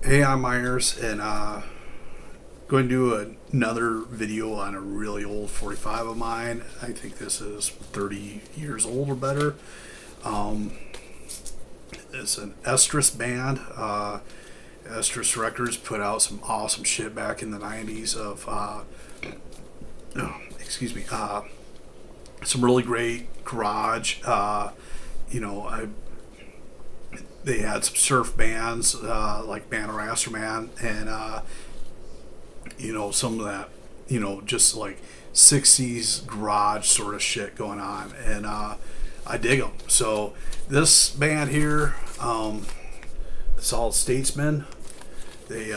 Hey, I'm Myers, and going to do another video on a really old 45 of mine. I think this is 30 years old or better. Um, it's an Estrus band. Estrus Records put out some awesome shit back in the 90s of, some really great garage. They had some surf bands like Band of Rasterman and some of that just like 60s garage sort of shit going on, and I dig them. So this band here, it's all Statesmen. They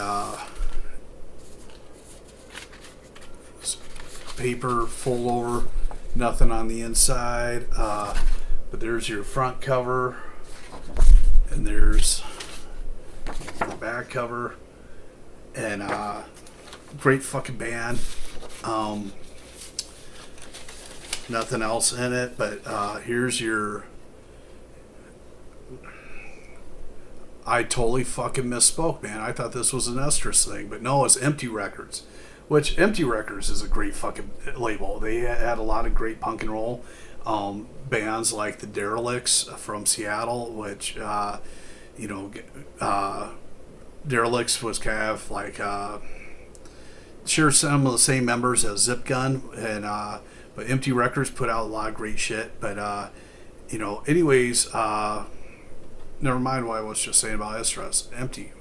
paper full over, nothing on the inside, but there's your front cover. And there's the back cover, and great fucking band. Nothing else in it, but here's your. I totally fucking misspoke, man. I thought this was an Estrus thing, but no, it's Empty Records. Which Empty Records is a great fucking label. They had a lot of great punk and roll. Bands like the Derelicts from Seattle, which Derelicts was kind of like sure some of the same members as Zip Gun, and but Empty Records put out a lot of great shit. But anyways, never mind what I was just saying about Estrus. Empty.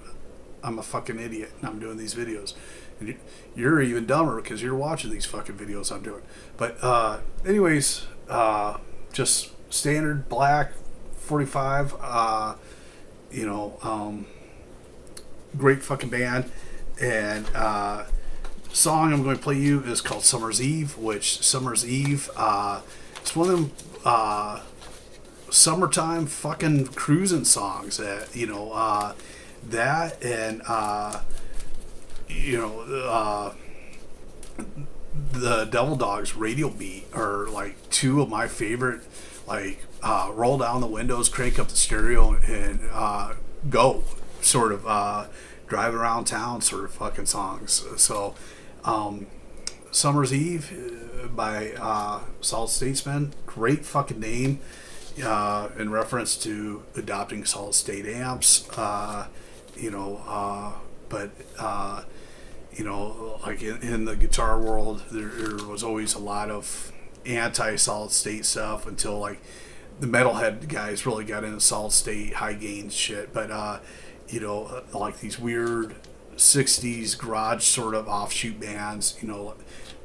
I'm a fucking idiot, and I'm doing these videos. And you're even dumber because you're watching these fucking videos I'm doing. But anyways, just standard black 45. Great fucking band. And song I'm going to play you is called Summer's Eve, which Summer's Eve, it's one of them summertime fucking cruising songs that, that and the Devil Dogs Radio Beat are like two of my favorite, like roll down the windows, crank up the stereo, and go sort of drive around town sort of fucking songs. So Summer's Eve by Solid Statesman, great fucking name in reference to adopting solid state amps, like in the guitar world, there was always a lot of anti-solid state stuff until like the metalhead guys really got into solid state, high gain shit. But like these weird 60s garage sort of offshoot bands,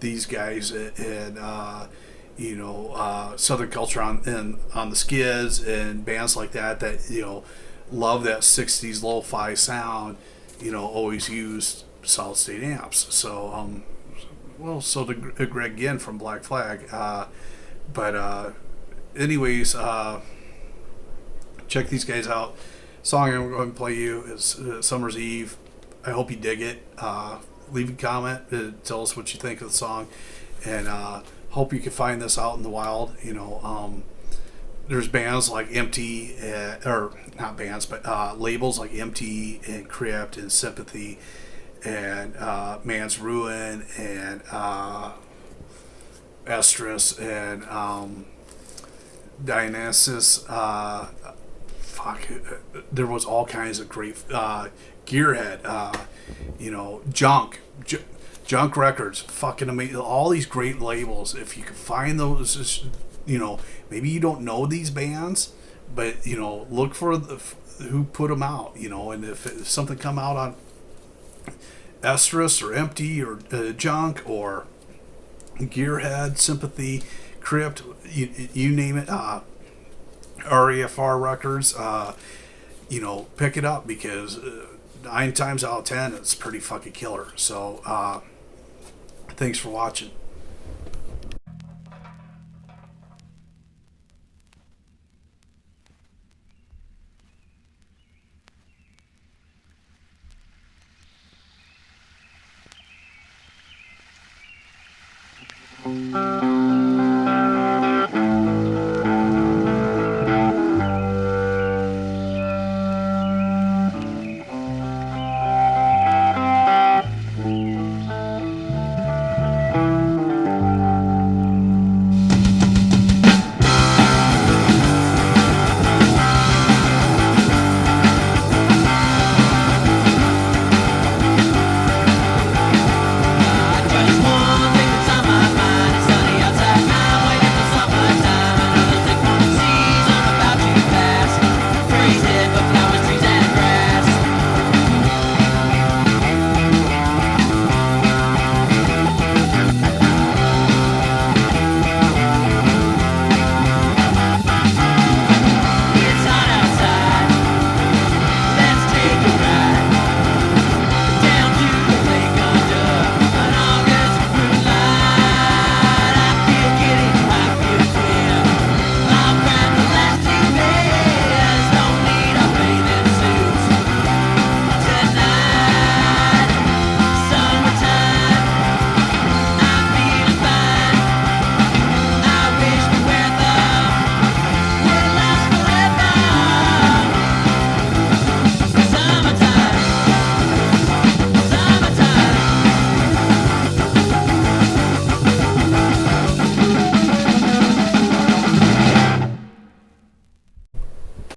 these guys and Southern Culture on the Skids and bands like that love that 60s lo-fi sound, always used solid state amps. So so did Greg Ginn from Black Flag, but anyways, check these guys out. Song I'm going to play you is Summer's Eve. I hope you dig it. Leave a comment, tell us what you think of the song, and hope you can find this out in the wild. There's bands like Empty, or not bands, but labels like Empty and Crypt and Sympathy and Man's Ruin and Estrus and Dionysus. There was all kinds of great Gearhead, Junk Records, fucking amazing. All these great labels. If you can find those, maybe you don't know these bands, but look for who put them out. And if something come out on Estrus or Empty or Junk or Gearhead, Sympathy, Crypt, you name it, REFR Records, pick it up, because 9 times out of 10 it's pretty fucking killer. So thanks for watching.